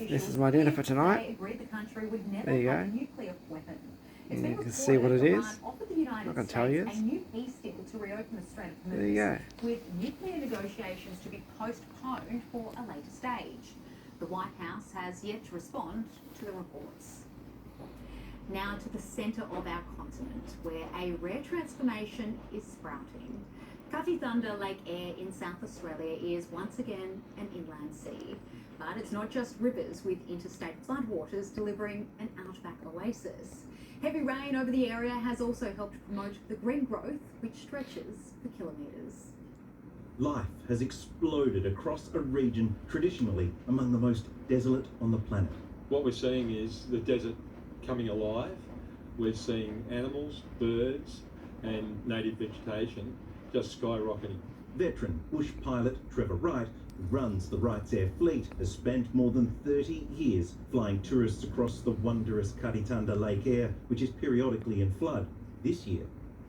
This is my dinner for tonight. There you go. And you can see what it is. I'm not going to tell you. There you go. With nuclear negotiations to be postponed for a later stage. The White House has yet to respond to the reports. Now to the centre of our continent, where a rare transformation is sprouting. Cutty Thunder Lake Eyre in South Australia is once again an inland sea. But it's not just rivers with interstate floodwaters delivering an outback oasis. Heavy rain over the area has also helped promote the green growth, which stretches for kilometres. Life has exploded across a region traditionally among the most desolate on the planet. What we're seeing is the desert coming alive. We're seeing animals, birds and native vegetation just skyrocketing. Veteran bush pilot Trevor Wright, who runs the Wright's Air fleet, has spent more than 30 years flying tourists across the wondrous Cutty Thunder Lake Eyre, which is periodically in flood. This year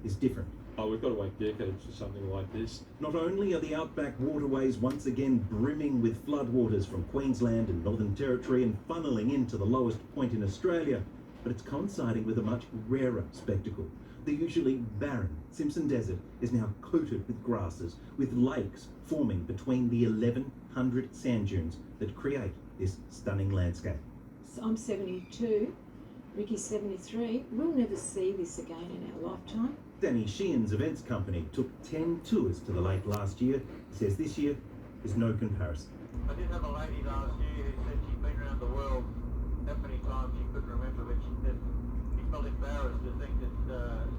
is different. Oh, we've got to wait decades for something like this. Not only are the outback waterways once again brimming with floodwaters from Queensland and Northern Territory and funneling into the lowest point in Australia, but it's coinciding with a much rarer spectacle. The usually barren Simpson Desert is now coated with grasses, with lakes forming between the 1,100 sand dunes that create this stunning landscape. So I'm 72, Ricky's 73. We'll never see this again in our lifetime. Danny Sheehan's events company took 10 tours to the lake last year. He says this year is no comparison. I did have a lady last year who said she'd been around the world that many times she couldn't remember, but she said she felt embarrassed to think that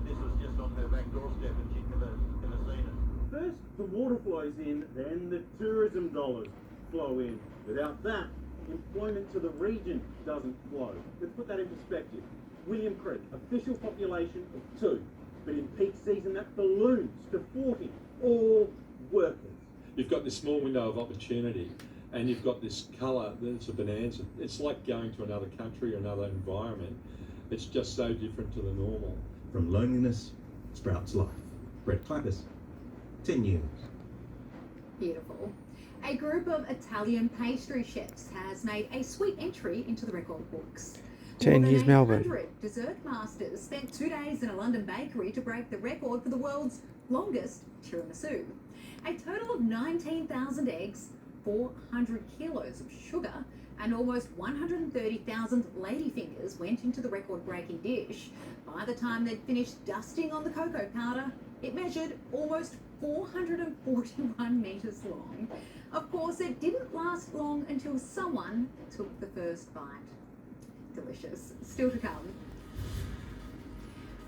this was just on her back doorstep and she'd never seen it. First, the water flows in, then the tourism dollars flow in. Without that, employment to the region doesn't flow. Let's put that in perspective. William Creek, official population of 2, but in peak season that balloons to 40, all workers. You've got this small window of opportunity and you've got this colour that's a bonanza. It's like going to another country or another environment. It's just so different to the normal. From loneliness sprouts life. Brett Clappers, 10 News. Beautiful. A group of Italian pastry chefs has made a sweet entry into the record books. 10 More News than Melbourne. 800 dessert masters spent 2 days in a London bakery to break the record for the world's longest tiramisu. A total of 19,000 eggs, 400 kilos of sugar, and almost 130,000 ladyfingers went into the record-breaking dish. By the time they'd finished dusting on the cocoa powder, it measured almost 441 metres long. Of course, it didn't last long until someone took the first bite. Delicious. Still to come.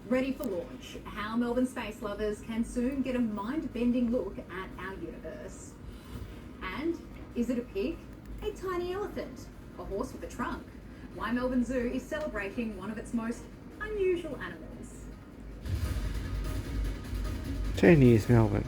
Ready for launch. How Melbourne space lovers can soon get a mind-bending look at our universe. And is it a pig? A tiny elephant? A horse with a trunk? Why Melbourne Zoo is celebrating one of its most unusual animals. 10 News Melbourne.